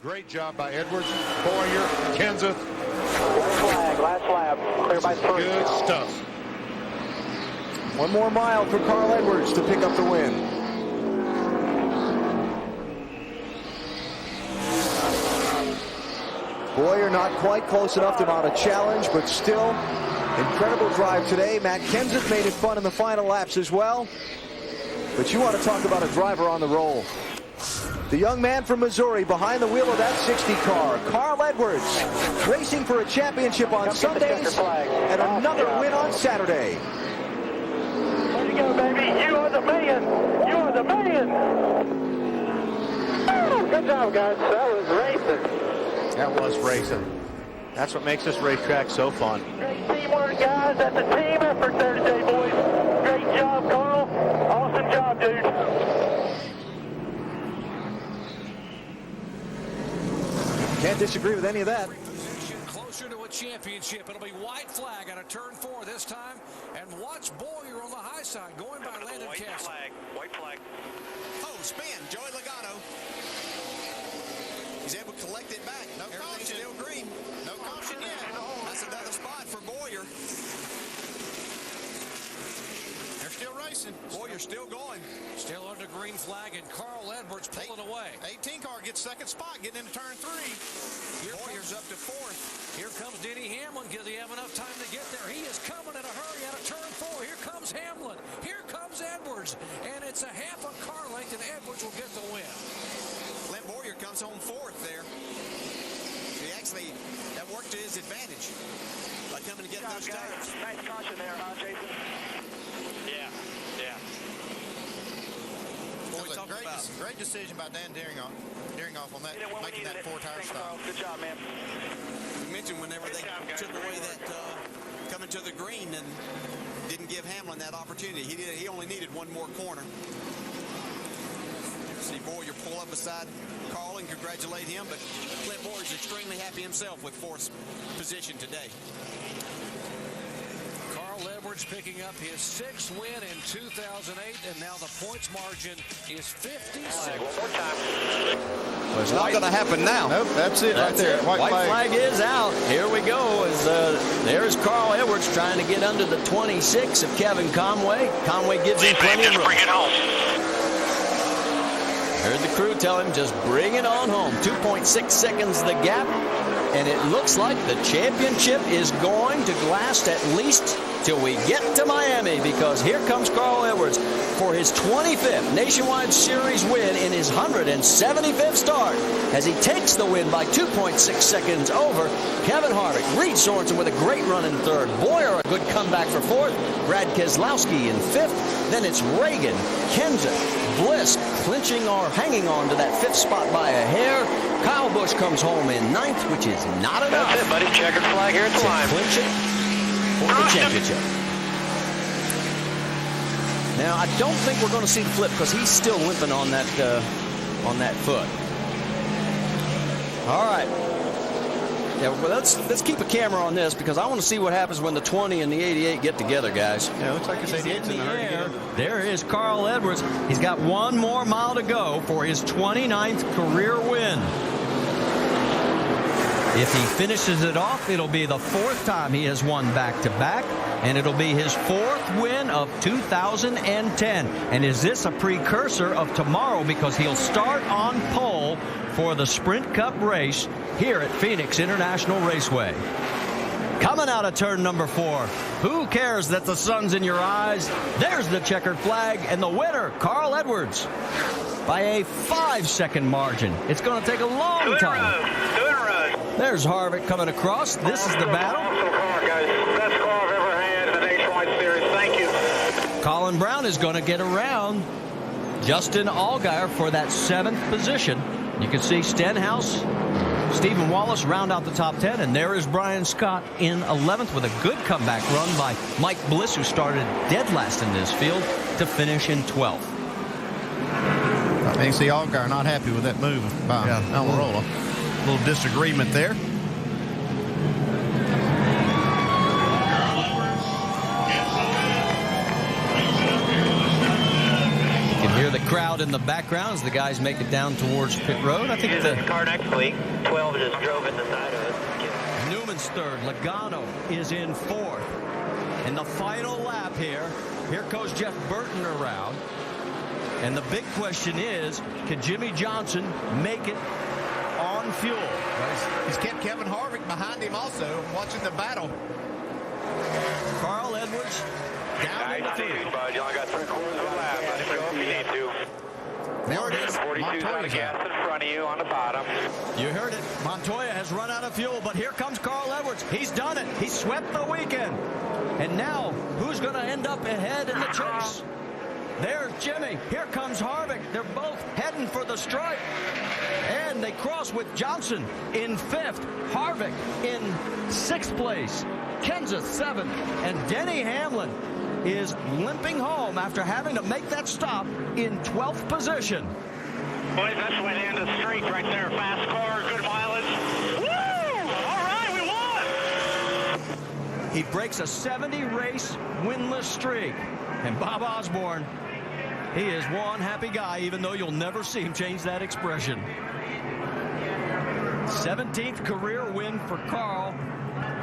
Great job by Edwards, Bowyer, Kenseth. Last lap, clear by 3. Good stuff. One more mile for Carl Edwards to pick up the win. Bowyer not quite close enough to mount a challenge, but still incredible drive today. Matt Kenseth made it fun in the final laps as well. But you want to talk about a driver on the roll. The young man from Missouri behind the wheel of that 60 car, Carl Edwards, racing for a championship on Sundays and another win on Saturday. Way to go, baby. You are the man. You are the man. Oh, good job, guys. That was racing. That was racing. That's what makes this racetrack so fun. Great teamwork, guys. That's a team effort there today, boys. Great job, Carl. Awesome job, dude. Can't disagree with any of that. Closer to a championship. It'll be white flag on a turn 4 this time. And watch Bowyer on the high side going by Landon Cassill. White flag. Oh, spin. Joey Logano. He's able to collect it back. No caution. Still green. No caution yet. That's another spot for Bowyer. They're still racing. Bowyer's still going. Still under green flag, and Carl Edwards pulling away. 18 car gets second spot, getting into turn 3. Bowyer's up to 4th. Here comes Denny Hamlin. Does he have enough time to get there? He is coming in a hurry out of turn 4. Here comes Hamlin. Here comes Edwards. And it's a half a car length, and Edwards will get the win. Clint Bowyer comes home 4th there. That worked to his advantage by coming to get those tires. Nice caution there, huh, Jason? Yeah. Great decision by Dan Deringoff on that, making that 4-tire stop. Good job, man. You mentioned whenever they took away that coming to the green and didn't give Hamlin that opportunity. He only needed one more corner. See Bowyer pull up beside Carl and congratulate him, but Clint Bowyer's extremely happy himself with 4th position today. Carl Edwards picking up his 6th win in 2008, and now the points margin is 56. One more time. Well, it's not going to happen now. Nope, that's it right there. White flag is out. Here we go. There's Carl Edwards trying to get under the 26 of Kevin Conway. Conway gives him plenty of room. Bring it home. Heard the crew tell him, just bring it on home. 2.6 seconds the gap. And it looks like the championship is going to last at least till we get to Miami, because here comes Carl Edwards for his 25th Nationwide Series win in his 175th start as he takes the win by 2.6 seconds over Kevin Harvick. Reed Sorensen with a great run in 3rd. Bowyer a good comeback for 4th. Brad Keselowski in 5th. Then it's Reagan, Kenseth, Bliss clinching or hanging on to that 5th spot by a hair. Kyle Busch comes home in 9th, which is not enough. That's it, buddy. Checkered flag here at the line. Clinch it for the championship. Now, I don't think we're going to see the flip because he's still limping on that foot. All right. Yeah, well, let's keep a camera on this because I want to see what happens when the 20 and the 88 get together, guys. Yeah, it looks like this 88's in the air. There is Carl Edwards. He's got one more mile to go for his 29th career win. If he finishes it off, it'll be the 4th time he has won back-to-back, and it'll be his 4th win of 2010. And is this a precursor of tomorrow? Because he'll start on pole for the Sprint Cup race here at Phoenix International Raceway. Coming out of turn number 4. Who cares that the sun's in your eyes? There's the checkered flag, and the winner, Carl Edwards, by a 5-second margin. It's going to take a long time. There's Harvick coming across. This is the battle. Awesome car, guys. Best car I've ever had in the Nationwide Series. Thank you. Colin Brown is going to get around Justin Allgaier for that 7th position. You can see Stenhouse, Stephen Wallace round out the top 10, and there is Brian Scott in 11th with a good comeback run by Mike Bliss, who started dead last in this field to finish in 12th. I think see Allgaier not happy with that move by Almirola. A little disagreement there. You can hear the crowd crowd in the background as the guys make it down towards pit road. I think the car next week, 12 just drove in the side of us. Newman's third. Logano is in fourth. In the final lap here goes Jeff Burton around. And the big question is, can Jimmy Johnson make it on fuel? He's kept Kevin Harvick behind him also, watching the battle. Carl Edwards down in the field. Bud. You only got 3/4 of a lap. Let him go if you need to. There it is. 42's out of gas in front of you on the bottom. You heard it. Montoya has run out of fuel, but here comes Carl Edwards. He's done it. He swept the weekend. And now, who's going to end up ahead in the chase? There's Jimmy. Here comes Harvick. They're both heading for the stripe. And they cross with Johnson in fifth. Harvick in sixth place. Kenseth seventh. And Denny Hamlin is limping home after having to make that stop in 12th position. Boys, that's the way to end the streak right there. Fast car, good mileage. Woo! All right, we won! He breaks a 70-race winless streak. And Bob Osborne, he is one happy guy, even though you'll never see him change that expression. 17th career win for Carl.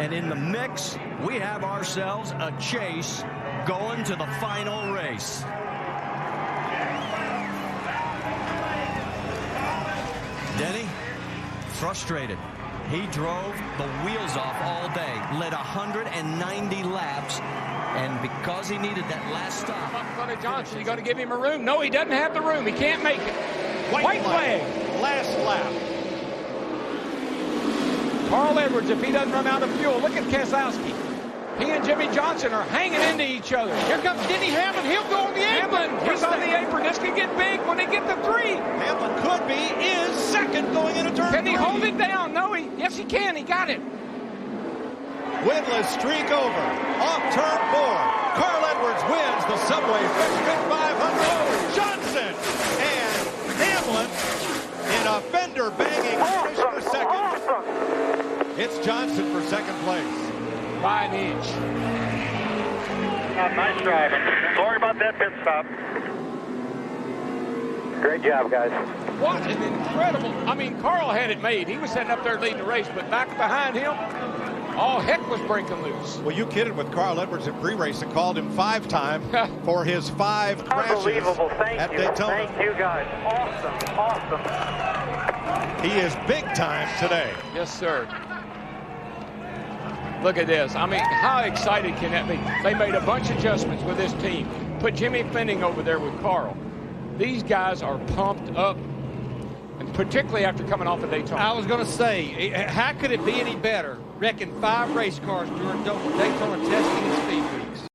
And in the mix, we have ourselves a chase going to the final race. Denny, frustrated. He drove the wheels off all day, led 190 laps, and because he needed that last stop. Up Johnson, you going to give him a room? No, he doesn't have the room. He can't make it. White flag. Last lap. Carl Edwards, if he doesn't run out of fuel, look at Keselowski. He and Jimmy Johnson are hanging into each other. Here comes Denny Hamlin. He'll go on the apron. He's on the apron. This could get big when they get to 3. Hamlin could be, is second going into turn 3. Can he hold it down? No, yes, he can. He got it. Winless streak over. Off turn 4. Carl Edwards wins the Subway Freshman 500. Johnson and Hamlin in a fender-banging finish for second. It's Johnson for second place. By an inch. Nice driving. Sorry about that pit stop. Great job, guys. What an incredible. I mean, Carl had it made. He was sitting up there leading the race, but back behind him, all heck was breaking loose. Well, you kidded with Carl Edwards in pre-race and called him 5-time for his 5 crashes Unbelievable. Thank at you. Daytona. Thank you, guys. Awesome. He is big time today. Yes, sir. Look at this. I mean, how excited can that be? They made a bunch of adjustments with this team. Put Jimmy Fenning over there with Carl. These guys are pumped up, and particularly after coming off of Daytona. I was going to say, how could it be any better? Wrecking 5 race cars during Daytona testing and speed weeks.